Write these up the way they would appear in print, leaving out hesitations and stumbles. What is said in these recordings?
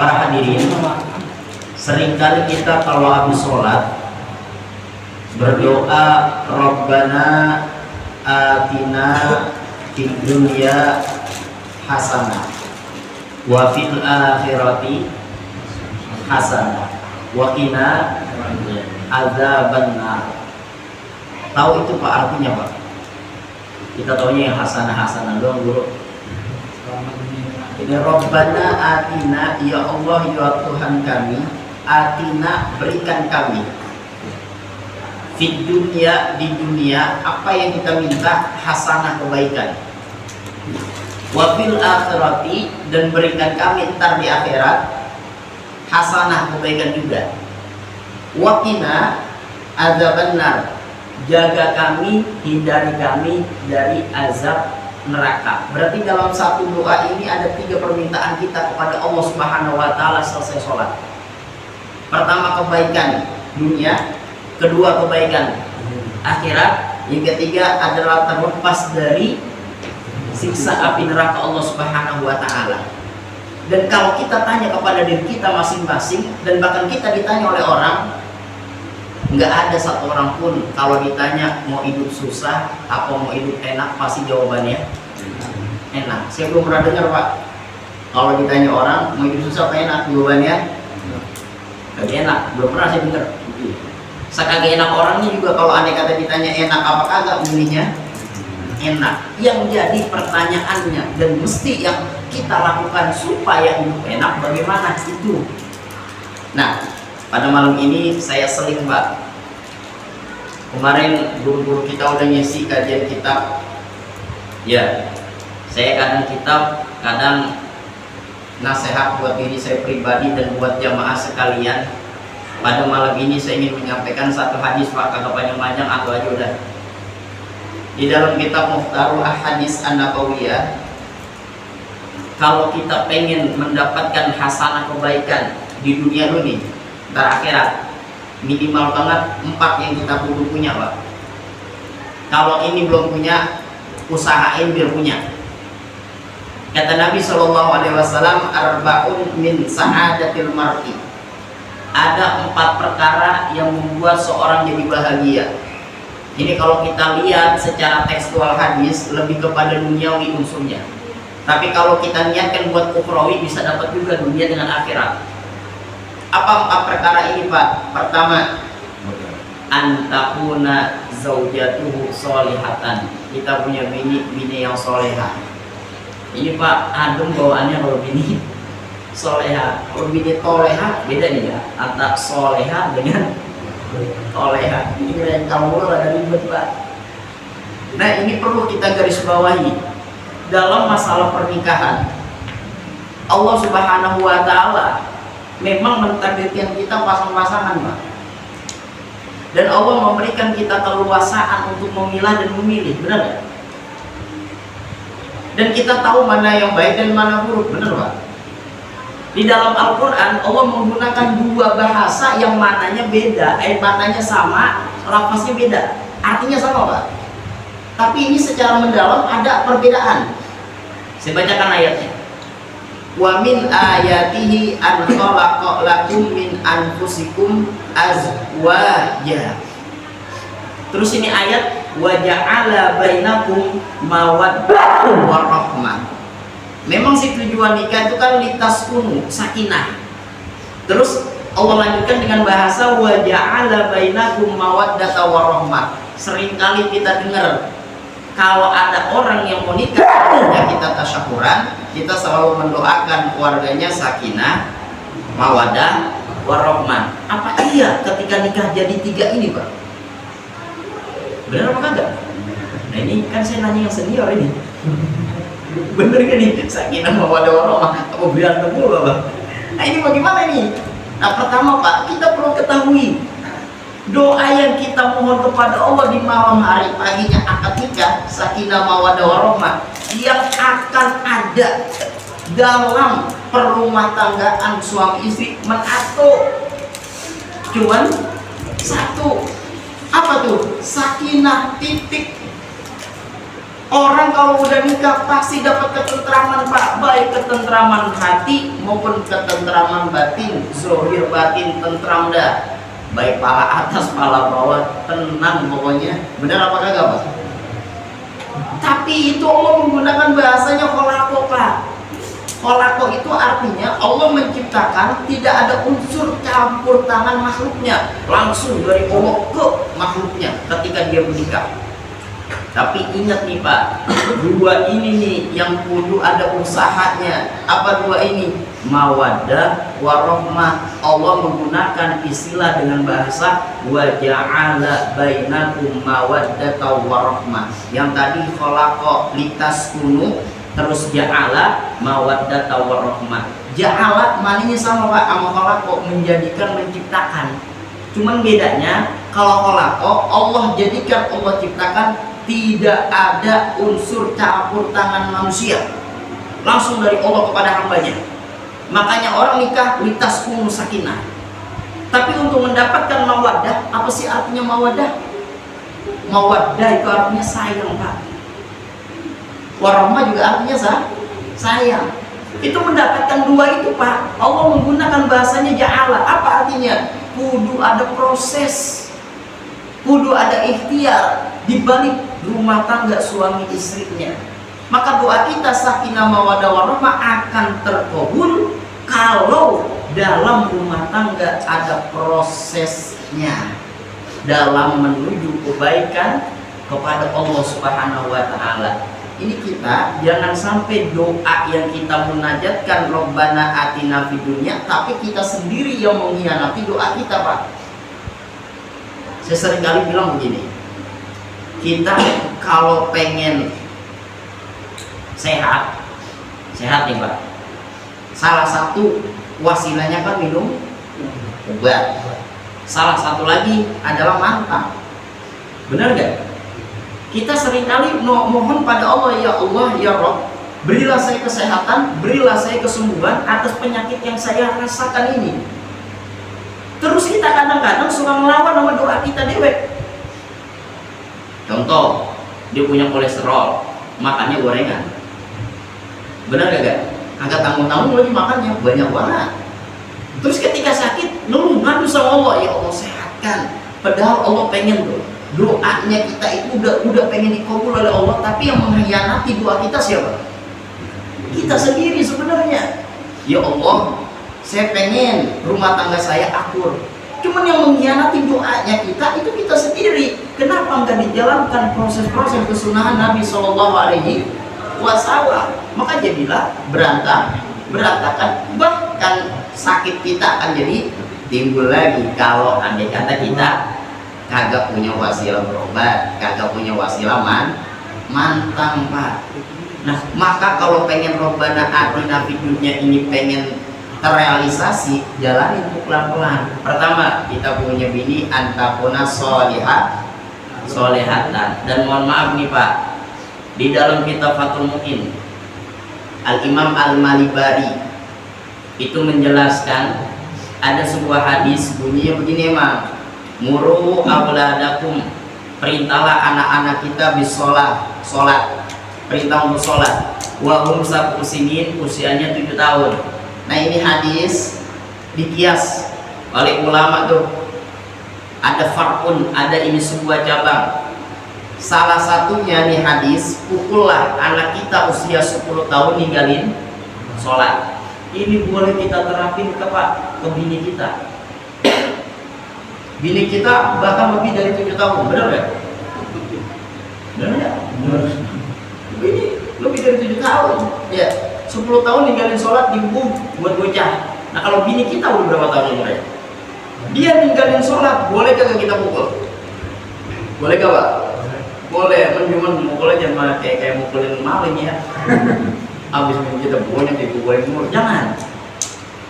Para hadirin, seringkali kita kalau habis sholat berdoa, Rabbana atina fid dunya hasanah wa fil akhirati hasanah wa qina adzabannar. Tahu itu Pak artinya Pak? Kita taunya yang hasanah doang guru. Ini Rabbana atina, ya Allah ya Tuhan kami, atina berikan kami, fid dunya di dunia apa yang kita minta, hasanah kebaikan, wa fil akhirati dan berikan kami ntar di akhirat hasanah kebaikan juga, wa qina adzabannar jaga kami, hindari kami dari azab neraka. Berarti dalam satu doa ini ada 3 permintaan kita kepada Allah Subhanahu wa taala selesai sholat. Pertama kebaikan dunia, kedua kebaikan akhirat, yang ketiga adalah terlepas dari siksa api neraka Allah Subhanahu wa taala. Dan kalau kita tanya kepada diri kita masing-masing, dan bahkan kita ditanya oleh orang, nggak ada satu orang pun kalau ditanya mau hidup susah apa mau hidup enak pasti jawabannya enak. Saya belum pernah dengar Pak kalau ditanya orang mau hidup susah apa enak, jawabannya kagak enak. Belum pernah saya dengar. Sekagak enak orangnya juga kalau andai kata ditanya enak apa kagak, milihnya enak. Yang jadi pertanyaannya dan mesti yang kita lakukan supaya hidup enak bagaimana itu. Nah, pada malam ini saya seling Pak. Kemarin guru-guru kita udah ngisi kajian kitab. Ya, saya kadang kitab, kadang nasihat buat diri saya pribadi dan buat jamaah sekalian. Pada malam ini saya ingin menyampaikan satu hadis Pak, kagak panjang-panjang atau aja udah. Di dalam kitab Mukhtarul Ahadits An-Nabawiyah, kalau kita pengen mendapatkan hasanah kebaikan di dunia ini ntar akhirat, minimal banget 4 yang kita kudu punya Pak. Kalau ini belum punya, usahain biar punya. Kata Nabi SAW, arba'un min sa'adatil mar'i, ada 4 perkara yang membuat seorang jadi bahagia. Ini kalau kita lihat secara tekstual hadis lebih kepada duniawi unsurnya, tapi kalau kita niatkan buat ukhrawi bisa dapat juga dunia dengan akhirat. Apa 4 perkara ini Pak? Pertama, antakuna zaujatuhu solihatan, kita punya bini yang soleha. Ini Pak adem bawaannya kalau bini soleha. Kalau bini toleha beda nih ya, antara soleha dengan toleha. Ini yang kalau ada ribet Pak. Nah ini perlu kita garis bawahi dalam masalah pernikahan. Allah Subhanahu wa taala memang mentakdirkan kita pasang-pasangan Pak, dan Allah memberikan kita keleluasaan untuk memilah dan memilih, benar gak? Dan kita tahu mana yang baik dan mana buruk, benar Pak? Di dalam Al-Quran Allah menggunakan 2 bahasa yang mananya beda, mananya sama, lafaznya beda, artinya sama Pak, tapi ini secara mendalam ada perbedaan. Saya bacakan ayatnya. Wa min ayatihi an khalaqa lakum min anfusikum azwaja. Terus ini ayat wa ja'ala bainakum mawaddatan warahmah. Memang si tujuan nikah itu kan litaskunu, sakinah. Terus Allah lanjutkan dengan bahasa wa ja'ala bainakum mawaddatan warahmah. Seringkali kita dengar kalau ada orang yang mau nikah, ya kita tasyakuran, kita selalu mendoakan keluarganya sakinah, mawaddah, warahmah. Apa iya ketika nikah jadi 3 ini Pak? Benar apa kagak? Nah ini kan saya nanya yang senior ini. Bener kan nih? Sakinah, mawaddah, warahmah. Apa berantem dulu Pak? Nah ini bagaimana ini? Nah pertama Pak, kita perlu ketahui doa yang kita mohon kepada Allah di malam hari paginya akad nikah, sakinah mawaddah warahmah, yang akan ada dalam perumah tanggaan suami istri menato cuman 1. Apa tuh? Sakinah titik. Orang kalau udah nikah pasti dapat ketentraman Pak, baik ketentraman hati maupun ketentraman batin, zahir batin tentram dah, baik pala atas pala bawah tenang pokoknya. Benar apa kagak Pak? Tapi itu Allah menggunakan bahasanya kholaqo Pak. Kholaqo itu artinya Allah menciptakan, tidak ada unsur campur tangan makhluknya, langsung dari Allah ke makhluknya ketika dia menikah. Tapi ingat nih Pak, dua ini nih yang kudu ada usahanya. Apa dua ini? Mawaddah warahmah. Allah menggunakan istilah dengan bahasa wa ja'ala bainakum mawaddatan warahmah. Yang tadi khalaqa litaskunu, terus ja'ala mawaddatan warahmah. Ja'ala maninya sama Pak sama khalaqa, menjadikan, menciptakan. Cuman bedanya kalau khalaqa Allah jadikan, Allah ciptakan, tidak ada unsur campur tangan manusia, langsung dari Allah kepada hambanya. Makanya orang nikah litaskunu sakinah. Tapi untuk mendapatkan mawaddah, apa sih artinya mawaddah? Mawaddah itu artinya sayang Pak. Warahmah juga artinya sayang. Itu mendapatkan dua itu Pak. Allah menggunakan bahasanya ja'ala. Apa artinya? Kudu ada proses, kudu ada ikhtiar di balik rumah tangga suami istrinya. Maka doa kita sakinah mawaddah warahmah akan terkabul kalau dalam rumah tangga ada prosesnya dalam menuju kebaikan kepada Allah Subhanahu wa taala. Ini kita jangan sampai doa yang kita munajatkan Rabbana atina fid dunya, tapi kita sendiri yang mengkhianati doa kita Pak. Saya sering kali bilang begini, kita kalau pengen sehat nih Pak, salah satu wasilahnya kan minum obat, salah satu lagi adalah mantap. Benar gak? Kita seringkali mohon pada Allah, ya Allah, ya Rabb, berilah saya kesehatan, berilah saya kesembuhan atas penyakit yang saya rasakan ini. Terus kita kadang-kadang suka melawan sama doa kita dewek. Contoh, dia punya kolesterol, makannya gorengan. Benar gak? Agak tanggung-tanggung lagi makannya, banyak banget. Terus ketika sakit, lu ngadu sama Allah, ya Allah sehatkan. Padahal Allah pengen tuh, doanya kita itu udah pengen dikabul oleh Allah, tapi yang mengkhianati doa kita siapa? Kita sendiri sebenarnya. Ya Allah, saya pengen rumah tangga saya akur. Cuman yang mengkhianati doanya kita itu kita sendiri. Kenapa nggak dijalankan proses-proses kesunahan Nabi Shallallahu Alaihi Wasallam? Maka jadilah berantakan. Bahkan sakit kita akan jadi timbul lagi kalau andai kata kita kagak punya wasilah berobat, kagak punya wasilah mantang Pak. Nah, maka kalau pengen Rabbana atina fid dunya ini pengen terrealisasi, jalani itu pelan-pelan. Pertama, kita punya bini antakuna solehatan. Dan mohon maaf nih Pak, di dalam kitab Fathul Mu'in, Al-Imam Al-Malibari itu menjelaskan ada sebuah hadis bunyinya begini emang, muru auladakum, perintahlah anak-anak kita bisolat, perintah untuk sholat, wahum sab'u sinin, usianya 7 tahun. Nah ini hadis dikias oleh ulama tuh, ada far'un, ada ini sebuah cabang. Salah satunya nih hadis, pukullah anak kita usia 10 tahun ninggalin sholat. Ini boleh kita terapin ke bini kita. Bini kita bahkan lebih dari 7 tahun, benar gak? Benar gak? Bini lebih dari 7 tahun ya, 10 tahun ninggalin sholat dihukum buat bocah. Nah kalau bini kita udah berapa tahun umurnya? Dia ninggalin sholat, boleh kagak kita pukul? Boleh gak Pak? Boleh, cuman mukulnya jangan kayak mukulin maling ya. Abis kita pukulnya dipukulin mulu, jangan.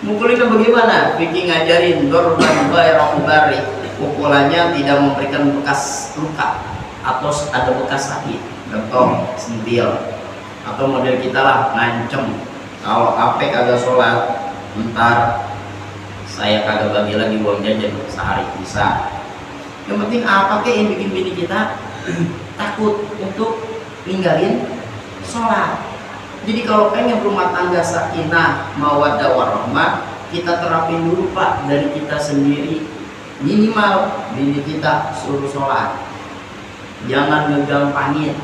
Mukulinnya bagaimana? Fikih ngajarin dorban ghaira mubarrih, pukulannya tidak memberikan bekas luka atau ada bekas sakit, contoh sentil, atau model kita lah ngancem, kalau ape kagak sholat ntar saya kagak bagi lagi uang jajan sehari bisa. Yang penting apa kek yang bikin bini kita takut untuk ninggalin sholat. Jadi kalau pengen rumah tangga sakinah, mawaddah warahmah, kita terapin dulu Pak dari kita sendiri. Minimal bini kita suruh sholat, jangan ngegampangin.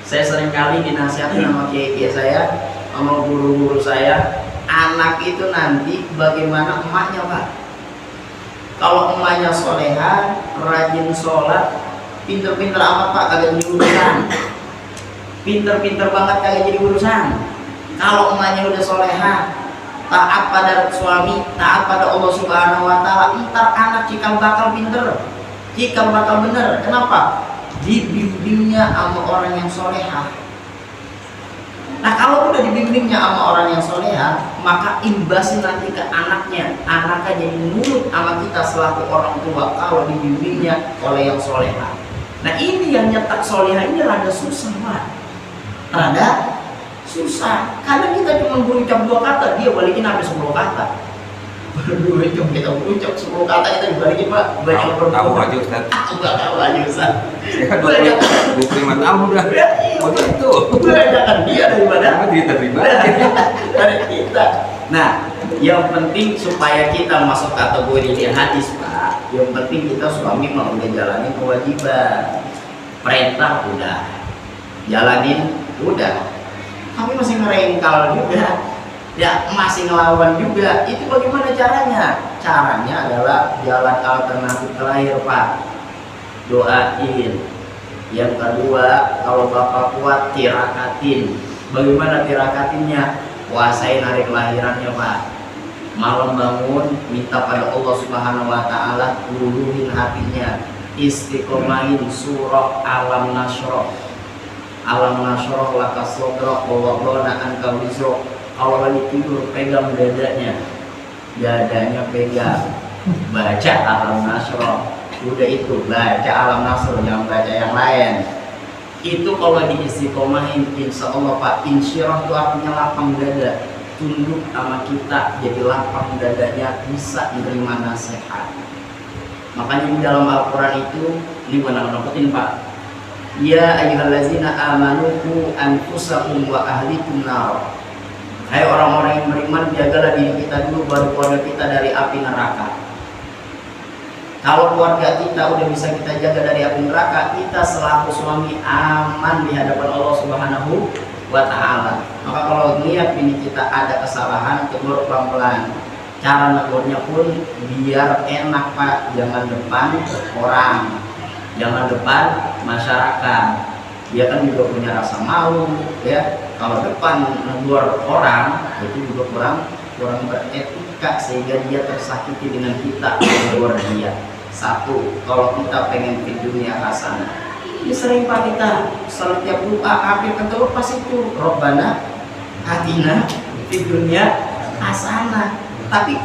Saya seringkali dinasihatin sama kiai saya, sama guru-guru saya, anak itu nanti bagaimana emaknya Pak. Kalau emaknya soleha, rajin sholat, pinter-pinter amat Pak, kagak jadi urusan. Pinter-pinter banget kagak jadi urusan. Kalau emaknya udah soleha, taat pada suami, taat pada Allah Subhanahu wa Ta'ala, ntar anak cikal bakal pinter, cikal bakal bener. Kenapa? Dibimbingnya sama orang yang soleha. Nah kalau udah dibimbingnya sama orang yang soleha, maka imbasin nanti ke anaknya. Anaknya jadi nurut sama kita selaku orang tua kalau dibimbingnya oleh yang soleha. Nah ini yang nyetak soleha ini rada susah Pak, rada susah. Kadang kita cuma berucap 2 kata, dia balikin sampai 10 kata. Berucap kita berucap 10 kata kita dibalikin Pak. Banyak Tahu aja Ustaz. Aku gak tahu aja Ustaz. Saya kan 25 tahun udah. Oh itu. Banyakan dia daripada diterima dari kita. Nah, yang penting supaya kita masuk kategori di hadis Pak, yang penting kita suami mau udah jalanin kewajiban. Perintah udah, jalanin udah, tapi masih ngerengkal juga, ya masih ngelawan juga. Itu bagaimana caranya? Caranya adalah jalan alternatif terakhir Pak, doain. Yang kedua, kalau bapak kuat tirakatin. Bagaimana tirakatinnya? Puasain hari kelahirannya Pak. Malam bangun minta pada Allah Subhanahu wa Ta'ala, luluhin hatinya, istiqomahin surah Alam Nasroh. Alam Nasroh laka sodroh wa wada'na anka wizroh. Kalau lagi tidur pegang dadanya pegang, baca Alam Nasroh. Udah itu baca Alam Nasroh, jangan baca yang lain. Itu kalau diistiqomahin, insya Allah Pak, insyirah itu artinya lapang dada, tunduk sama kita, jadi lapang dadanya, bisa menerima nasihat. Makanya di dalam Al-Quran itu, ini benar nakutin Pak, ya ayyuhallazina amanu qu anfusakum wa ahlikum nar. Hai orang-orang yang beriman, jagalah diri kita dulu, baru keluarga kita dari api neraka. Kalau keluarga kita udah bisa kita jaga dari api neraka, kita selaku suami aman di hadapan Allah Subhanahu wa Ta'ala. Maka kalau niat bini kita ada kesalahan, tegur pelan-pelan. Cara negurnya pun biar enak Pak, jangan depan orang, jangan depan masyarakat. Dia kan juga punya rasa malu, ya. Kalau depan negur orang itu juga kurang beretika, sehingga dia tersakiti dengan kita menegur dia. Satu, kalau kita pengen di dunia hasanah, ini sering Pak kita setiap doa akhir ketemu pas itu Robbana atina di dunia hasanah. Tapi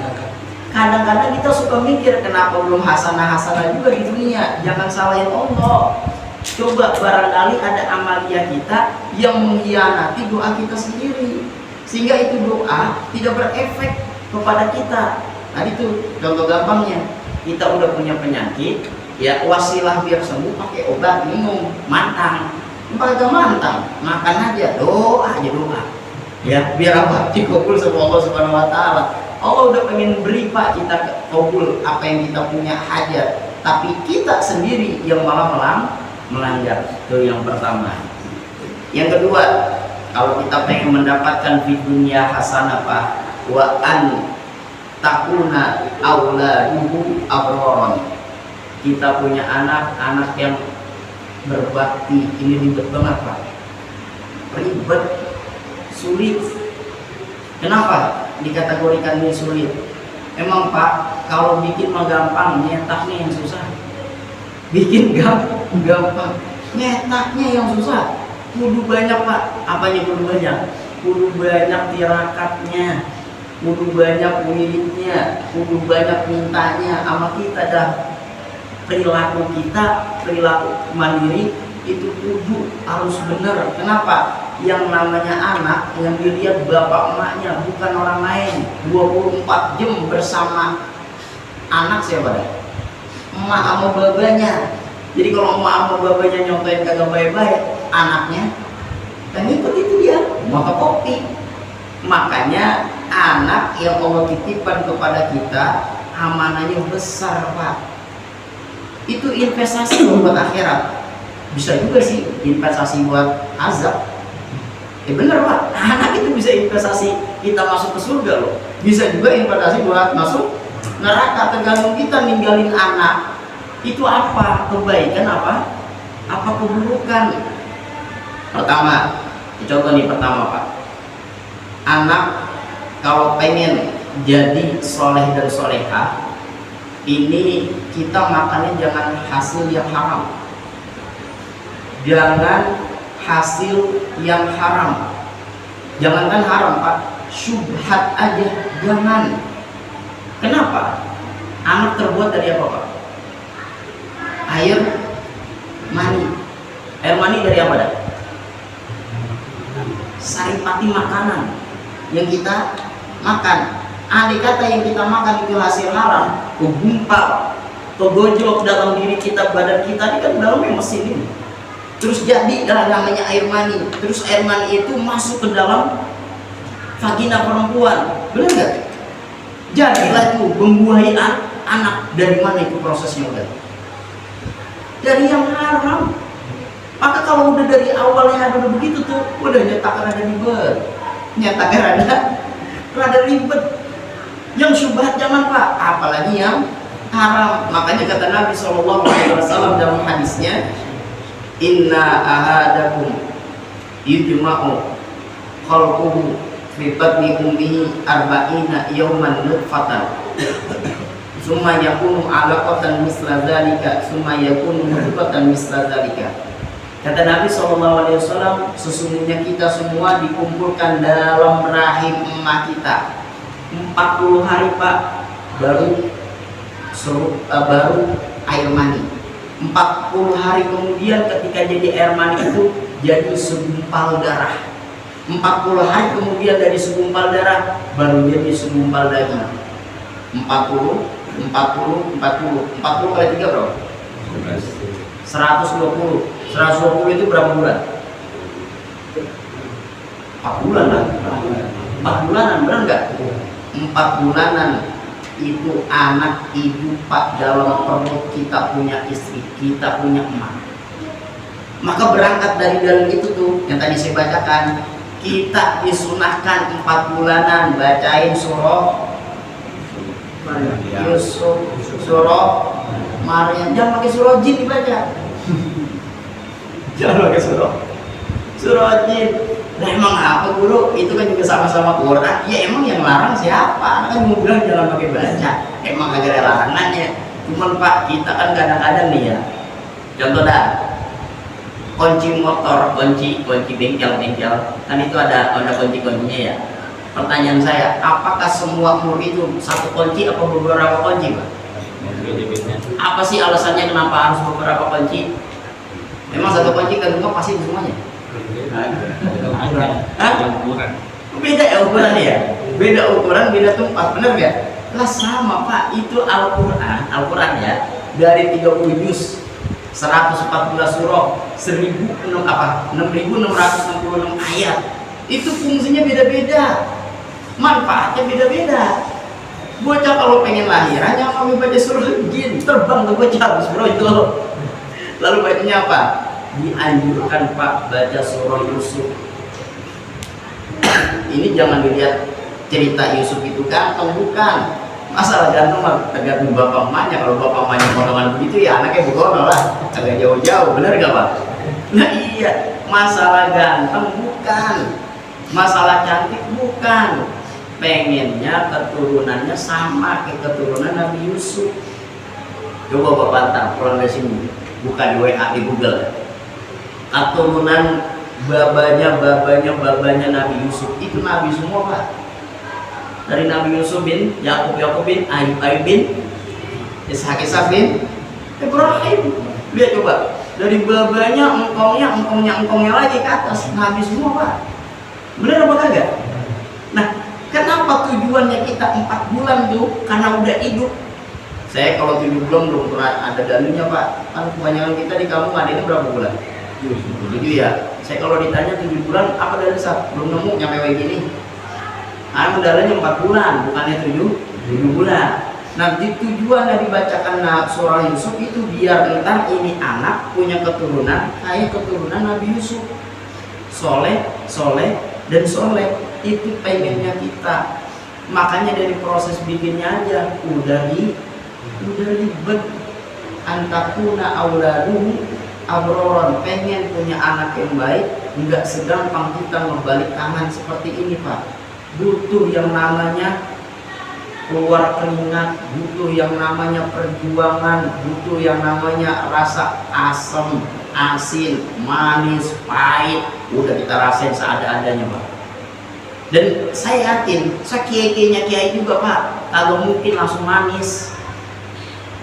kadang-kadang kita suka mikir kenapa belum hasanah juga di dunia. Jangan salahin Allah. Coba barangkali ada amalia kita yang mengkhianati doa kita sendiri, sehingga itu doa tidak berefek kepada kita. Nah itu contoh gampangnya, kita udah punya penyakit, ya wasilah biar sembuh pakai obat, minum mantang. Pakai mantang, makan aja, doa, ya biar apa? Dikabul sama Allah Subhanahu wa Ta'ala. Allah udah pengen beri Pak kita kabul apa yang kita punya hajat, tapi kita sendiri yang malah melanggar. Itu yang pertama. Yang kedua, kalau kita pengen mendapatkan di dunia hasanah Pak, wa an takuna auladuhu abroron. Kita punya anak yang berbakti. Ini ribet banget Pak, ribet, sulit. Kenapa dikategorikan ini sulit? Emang Pak, kalau bikin mah gampang, nyetaknya yang susah. Bikin gampang, nyetaknya yang susah. Kudu banyak Pak. Apanya kudu banyak? Kudu banyak tirakatnya, kudu banyak wiridnya, kudu banyak mintanya sama kita dah. Perilaku kita, perilaku mandiri itu kudu harus benar. Kenapa? Yang namanya anak yang dilihat bapak emaknya, bukan orang lain. 24 jam bersama anak siapa dah? Emak sama babanya. Jadi kalau emak sama babanya nyontohin kagak baik-baik, anaknya Dan ikut itu dia, maka kopi. Makanya anak yang Allah titipkan kepada kita amanahnya besar, Pak. Itu investasi buat akhirat. Bisa juga sih investasi buat azab. Bener, Pak, anak itu bisa investasi kita masuk ke surga loh. Bisa juga investasi buat masuk neraka, tergantung kita ninggalin anak itu apa, kebaikan apa keburukan. Pertama, contoh nih pertama, Pak, anak kalau pengen jadi soleh dan soleha, ini kita makannya jangan hasil yang haram, jangan hasil yang haram, jangankan haram, Pak, syubhat aja jangan. Kenapa? Anak terbuat dari apa, Pak? Air mani. Air mani dari apa dah? Saripati makanan yang kita makan. Andai kata yang kita makan itu hasil haram, kegumpal, kegojlok dalam diri kita, badan kita ini kan dalamnya mesin ini. Terus jadi namanya air mani. Terus air mani itu masuk ke dalam vagina perempuan, benar nggak? Jadilah itu membuahi anak. Dari mana itu prosesnya udah? Dari yang haram. Maka kalau udah dari awalnya ada begitu tuh, udah nyatakan ada ribet, nyatakan ada ribet. Yang syubhat jangan, Pak, apalagi yang haram. Makanya kata Nabi SAW dalam hadisnya, inna ahadakum yujma'u khalquhu fi batni ummihi arba'ina yawman nutfatan summa yakunu 'alaqatan misla dzalika summa yakunu mudghatan misla dzalika. Kata Nabi SAW, sesungguhnya kita semua dikumpulkan dalam rahim emak kita 40 hari, Pak, baru air mani. 40 hari kemudian ketika jadi air mani itu jadi segumpal darah. 40 hari kemudian dari segumpal darah baru jadi segumpal daging. 40 kali 3 berapa? 120 itu berapa bulan? 4 bulan lah. 4 bulanan, benar nggak? 4 bulanan itu anak ibu, Pak, dalam perut kita punya istri, kita punya emak. Maka berangkat dari dalam itu tuh yang tadi saya bacakan, kita disunahkan 4 bulanan bacain surah Yusuf, surah Maryam. Jangan pakai surah jin dibaca. Jangan pakai surah jin. Nah emang apa, guru? Itu kan juga sama-sama Quran. Ya emang yang larang siapa? Anak kan mau bilang jangan pakai baca. Emang agak ada larangannya. Cuman, Pak, kita kan kadang-kadang nih ya, contoh dah, kunci motor, kunci bengkel kan itu ada kunci-kuncinya ya. Pertanyaan saya, apakah semua mur itu satu kunci atau beberapa kunci, Pak? Apa sih alasannya kenapa harus beberapa kunci? Memang satu kunci kan semua pasti semuanya? Ukuran. Beda ya ukurannya ya? Beda ukuran, beda tempat, bener gak? Lah sama, Pak, itu Al-Quran ya, dari 30 juz, 114 surah, 6.666 ayat. Itu fungsinya beda-beda, manfaatnya beda-beda. Bocah kalau pengen lahiran jangan baca surah jin, terbang ke bocah bismillah. Lalu bacanya apa? Dianjurkan, Pak, baca surah Yusuf. Ini jangan dilihat cerita Yusuf itu ganteng, bukan. Masalah ganteng mah tergantung bapak emaknya. Kalau bapak emaknya potongan begitu ya anaknya begono lah, agak jauh-jauh, bener gak, Pak? Nah iya, masalah ganteng bukan, masalah cantik bukan. Pengennya keturunannya sama kayak keturunan Nabi Yusuf. Coba Bapak bantah pulang dari sini, buka di WA di Google. Keturunan babanya Nabi Yusuf itu Nabi semua, Pak. Dari Nabi Yusuf bin Yakub bin Ayub bin Ishak bin Ibrahim. Lihat coba, dari babanya engkongnya lagi ke atas Nabi semua, Pak. Benar apa kagak? Nah, kenapa tujuannya kita 4 bulan tuh? Karena udah hidup. Saya kalau 7 bulan belum pernah ada dalilnya, Pak. Kan kebanyakan kita di kampung ada ini berapa bulan? 7 ya. Saya kalau ditanya 7 bulan apa dari Ustaz? Belum nemu nyampe kayak gini. Modalnya 4 bulan, bukannya 7 bulan. Nah, di tujuan dari dibacakan surah Yusuf itu biar ntar ini anak punya keturunan kayak keturunan Nabi Yusuf. Soleh, dan soleh. Itu pengennya kita. Makanya dari proses bikinnya aja udah ribet. Antakuna auladuhu abroron, pengen punya anak yang baik, nggak segampang kita membalik tangan seperti ini Pak. Butuh yang namanya keluar keringat, butuh yang namanya perjuangan, butuh yang namanya rasa asam, asin, manis, pahit, udah kita rasain seadanya Pak. Dan saya yakin, saya kiai juga Pak, kalau mungkin langsung manis,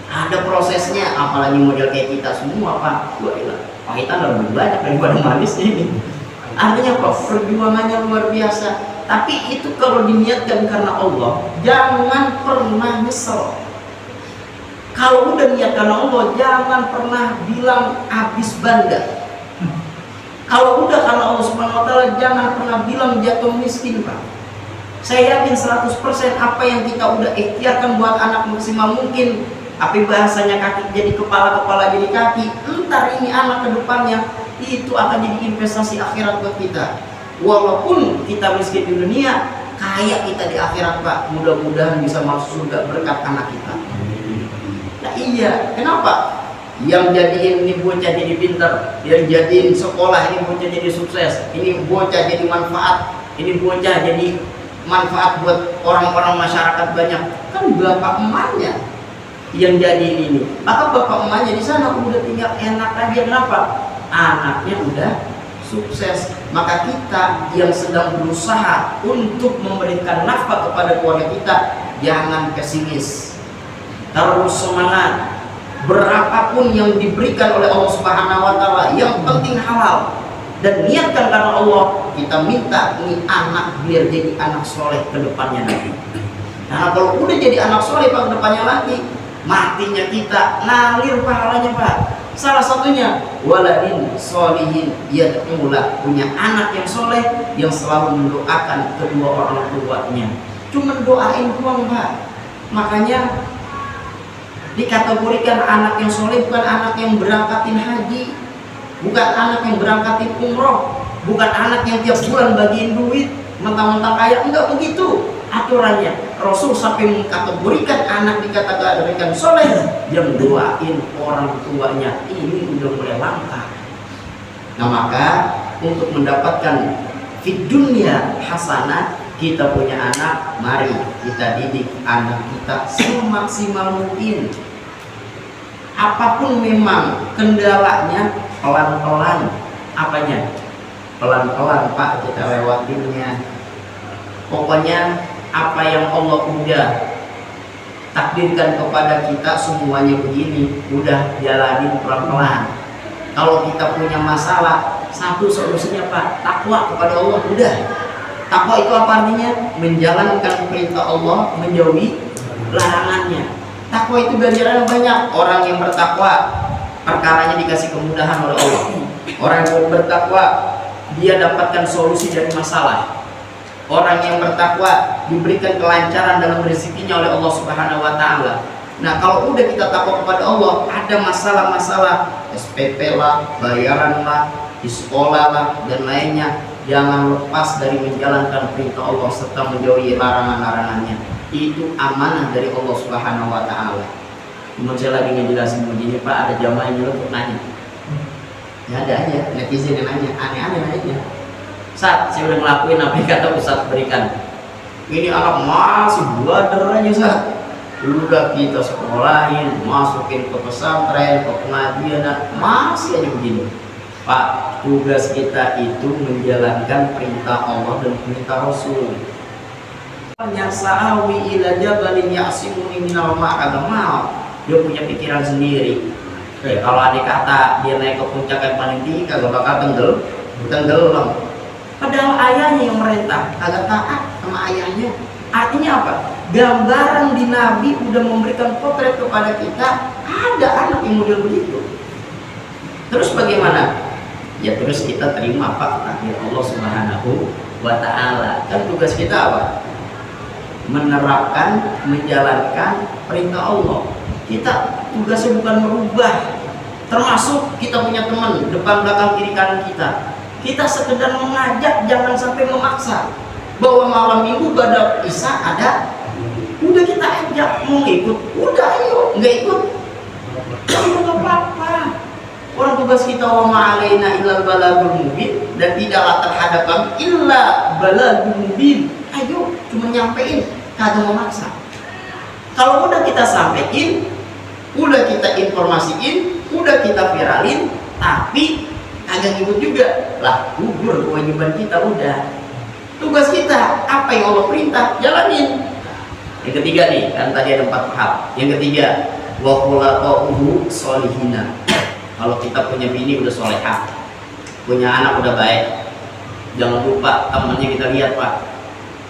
ada prosesnya, apalagi model kayak kita semua Pak. Wah, pahitan lebih banyak daripada manis ini. Artinya Pak, perjuangannya luar biasa. Tapi itu kalau diniatkan karena Allah, jangan pernah nyesel. Kalau udah niat karena Allah, jangan pernah bilang habis banda. Kalau udah karena Allah Subhanahu wa taala, jangan pernah bilang jatuh miskin, Pak. Saya yakin 100% apa yang kita udah ikhtiarkan buat anak maksimal mungkin, apa bahasanya kaki jadi kepala jadi kaki, entar ini anak ke depannya itu akan jadi investasi akhirat buat kita. Walaupun kita miskin di dunia, kaya kita di akhirat, Pak. Mudah-mudahan bisa masuk surga berkat anak kita. Nah iya, kenapa? Yang jadiin ini bocah jadi pinter, yang jadiin sekolah ini bocah jadi sukses, ini bocah jadi manfaat, ini bocah jadi manfaat buat orang-orang masyarakat banyak, kan bapak emaknya yang jadi ini. Maka bapak emaknya di sana udah tinggal enak aja. Kenapa? Anaknya udah sukses. Maka kita yang sedang berusaha untuk memberikan nafkah kepada keluarga kita, jangan pesimis, terus semangat. Berapapun yang diberikan oleh Allah Subhanahu wa taala, yang penting halal, dan niatkan karena Allah. Kita minta ini anak biar jadi anak soleh ke depannya nanti. Karena kalau udah jadi anak soleh ke depannya nanti, matinya kita ngalir pahalanya Pak. Salah satunya waladin solihin, yad'ulah, punya anak yang soleh yang selalu mendoakan kedua orang tuanya. Cuma doain doang Pak. Makanya dikategorikan anak yang soleh bukan anak yang berangkatin haji, bukan anak yang berangkatin umroh, bukan anak yang tiap bulan bagiin duit mentang-mentang kaya. Enggak begitu aturannya. Rasul sampai mengkategorikan anak dikategorikan soleh yang doain orang tuanya. Ini udah mulai langka. Nah maka untuk mendapatkan fid dunya hasanah, kita punya anak, mari kita didik anak kita semaksimal mungkin. Apapun memang kendalanya, pelan-pelan. Apanya? Pelan-pelan Pak, kita lewatinnya. Pokoknya apa yang Allah udah takdirkan kepada kita semuanya begini, udah jalanin pelan-pelan. Kalau kita punya masalah, satu solusinya Pak, takwa kepada Allah. Udah. Takwa itu apa artinya? Menjalankan perintah Allah, menjauhi larangannya. Takwa itu ganjarannya banyak. Orang yang bertakwa, perkaranya dikasih kemudahan oleh Allah. Orang yang bertakwa, dia dapatkan solusi dari masalah. Orang yang bertakwa diberikan kelancaran dalam rezekinya oleh Allah Subhanahu wa taala. Nah, kalau udah kita takwa kepada Allah, ada masalah-masalah SPP lah, bayaran lah, di sekolah lah, dan lainnya, jangan lepas dari menjalankan perintah Allah serta menjauhi larangan-larangannya. Itu amanah dari Allah Subhanahu wa taala. Kemudian saya lagi ngejelasin begini Pak, ada jamaah yang nyeluk nanya. Ya ada aja netizen yang nanya, aneh-aneh nanya. Saat saya udah ngelakuin apa yang kata Ustaz berikan. Ini anak masih belajar aja Ustaz. Udah kita sekolahin, masukin ke pesantren, ke pengajian, masih aja begini. Pak, tugas kita itu menjalankan perintah Allah dan perintah Rasul. Yasawi ila jabalin ya'simuni minal ma'adamal. Dia punya pikiran sendiri. Kalau ada kata dia naik ke puncak yang paling tinggi, kagak bakal tenggelam. Padahal ayahnya yang merintah, kagak taat sama ayahnya. Artinya apa? Gambaran di Nabi udah memberikan potret kepada kita, ada anak yang model begitu. Terus bagaimana? ya terus kita terima apa takdir Allah Subhanahu wa Ta'ala. Kan tugas kita apa? Menerapkan, menjalankan perintah Allah. Kita tugasnya bukan merubah, termasuk kita punya teman depan belakang kiri kanan kita. Kita sekedar mengajak, jangan sampai memaksa. Bahwa malam minggu pada Isya ada, udah kita ajak, mau ikut, udah ayo, nggak ikut, nggak apa-apa. Orang tugas kita wa ma'alaina illal balagul mubin, dan tidaklah terhadap kami illa balagul mubin. Ayo, cuma nyampein, kagak memaksa. Kalau udah kita sampein, udah kita informasiin, udah kita viralin, tapi kagak ngikut juga, lah gugur kewajiban kita. Udah tugas kita apa yang Allah perintah, jalanin. Yang ketiga nih, kan tadi ada 4 hal. Yang ketiga, wa khulaqahu sholihina. Kalau kita punya bini udah solehah, punya anak udah baik, jangan lupa temannya kita lihat, Pak.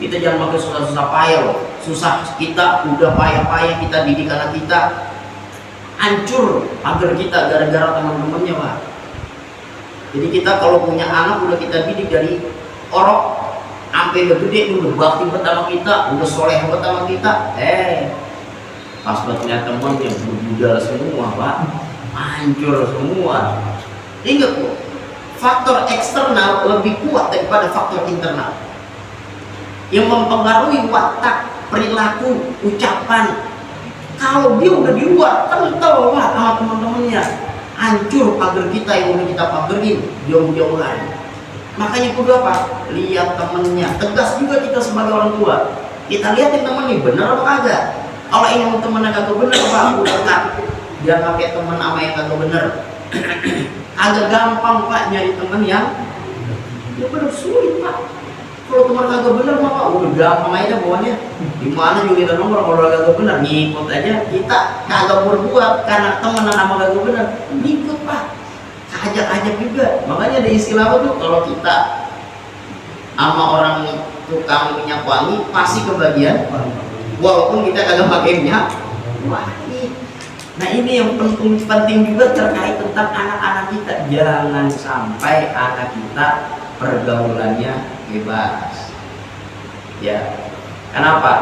Kita jangan pakai susah-susah payah loh. Susah kita udah payah-payah kita didik anak kita, hancur agar kita gara-gara teman-temannya, Pak. Jadi kita kalau punya anak udah kita didik dari orok sampai udah gede, udah bakti pertama kita, udah soleh pertama kita, pas buatnya teman yang berbudal semua, Pak, hancur semua. Ingat kok, faktor eksternal lebih kuat daripada faktor internal yang mempengaruhi watak, perilaku, ucapan. Kalau dia udah di luar, kental, Pak, sama teman-temannya, hancur pagar kita yang udah kita pagerin jauh-jauhan. Makanya kudu apa? Lihat temennya. Tegas juga kita sebagai orang tua. Kita lihatin temen nih bener apa kagak. Kalau ini temennya kagak bener, Pak, udah kan. Dia pakai temen sama yang kagak bener. Agak gampang, Pak, nyari temen yang ya bener, sulit, Pak. Kalau teman kagak bener, Pak, udah gampang aja bawahnya. Dimana juga kita nongkrong kalau kagak bener, ngikut aja. Kita kagak berbuat karena temenan sama kagak bener, ngikut, Pak. Ajak-ajak juga. Makanya ada istilah apa tuh, kalau kita sama orang tukang minyak wangi pasti kebagian, walaupun kita kagak pakai minyak wangi. Nah ini yang penting juga terkait tentang anak-anak kita. Jangan sampai anak kita pergaulannya bebas. Ya, kenapa?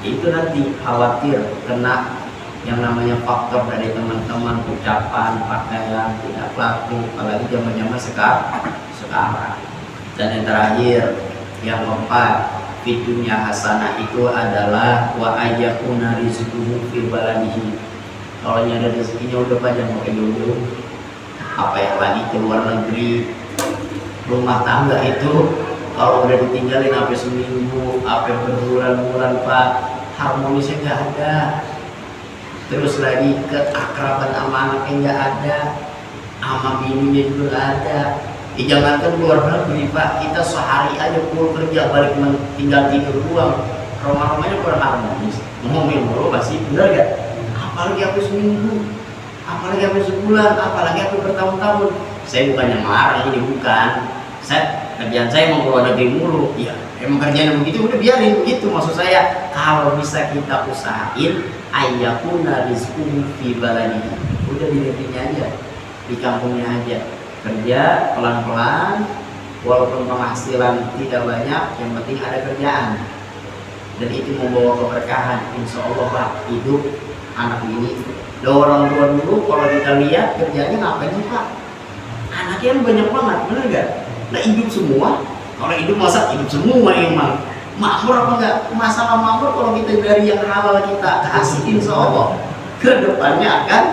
Itu nanti khawatir kena yang namanya faktor dari teman-teman, ucapan, pakaian, tidak laku, apalagi zaman-zaman sekarang. Dan yang terakhir, yang keempat, fitunya hasanah itu adalah wa ayyakuna rizquhu fi baladihi. Kalau nyari rezekinya udah banyak, mau dulu, apa yang lagi ke luar negeri, rumah tangga itu kalau udah ditinggalin sampai seminggu, sampai berbulan-bulan, Pak, harmonisnya nggak ada. Terus lagi keakraban sama anaknya nggak ada, sama bininya juga nggak ada. Jangankan keluar negeri, Pak, kita sehari aja pulang kerja balik tinggal tidur doang, rumah-rumahnya kurang harmonis. Ngomongin mulu pasti, bener gak? Apalagi aku seminggu, apalagi aku sebulan, apalagi aku bertahun-tahun. Saya bukannya marah, ini bukan. Kerjaan saya mau keluar negeri mulu, ya emang kerjaan begitu, udah biarin begitu. Maksud saya, kalau bisa kita usahain ayyakuna rizquhu fi baladihi, udah di negerinya aja, di kampungnya aja, kerja pelan-pelan, walaupun penghasilan tidak banyak, yang penting ada kerjaan, dan itu membawa keberkahan. Insya Allah, Pak, hidup anak ini. Orang tua dulu kalau kita lihat kerjanya ngapain sih, Pak? Anaknya banyak banget, bener gak? Nah hidup semua, kalau hidup masa hidup semua emang makmur apa enggak? Masalah makmur kalau kita dari yang halal kita kasih, insya Allah kedepannya akan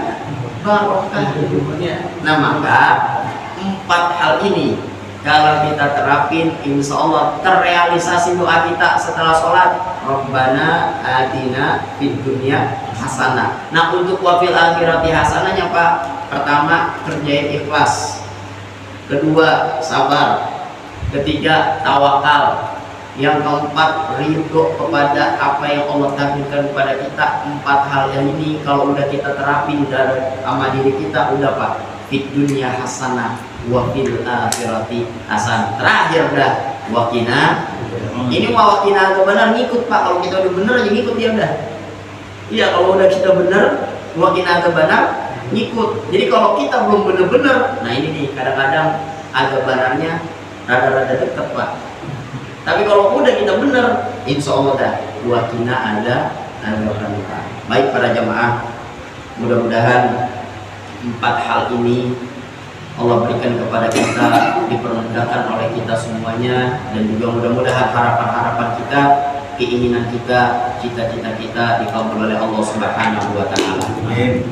barokah hidupnya. Nah maka 4 hal ini kalau kita terapin, insya Allah terrealisasi doa kita setelah sholat, Rabbana atina fid dunya hasanah. Nah untuk wafil akhirati hasanahnya, Pak, pertama kerjain ikhlas, kedua sabar, ketiga tawakal, yang keempat ridho kepada apa yang Allah takdirkan kepada kita. 4 hal yang ini kalau udah kita terapin dari sama diri kita, udah, Pak, fid dunya hasanah wa fil akhirati hasan. Terakhir dah wakina. Ini mau wakina atau benar ngikut, Pak. Kalau kita udah benar aja ngikut dia udah. Iya, kalau udah kita benar wakina atau benar ngikut. Jadi kalau kita belum benar-benar, nah ini nih kadang-kadang agak barangnya rada-rada deket Pak. Tapi kalau udah kita bener, insya Allah dah wakina ada pramuka. Baik para jamaah, mudah-mudahan 4 hal ini Allah berikan kepada kita, dipermudahkan oleh kita semuanya, dan juga mudah-mudahan harapan-harapan kita, keinginan kita, cita-cita kita dikabul oleh Allah Subhanahu wa taala. Amin.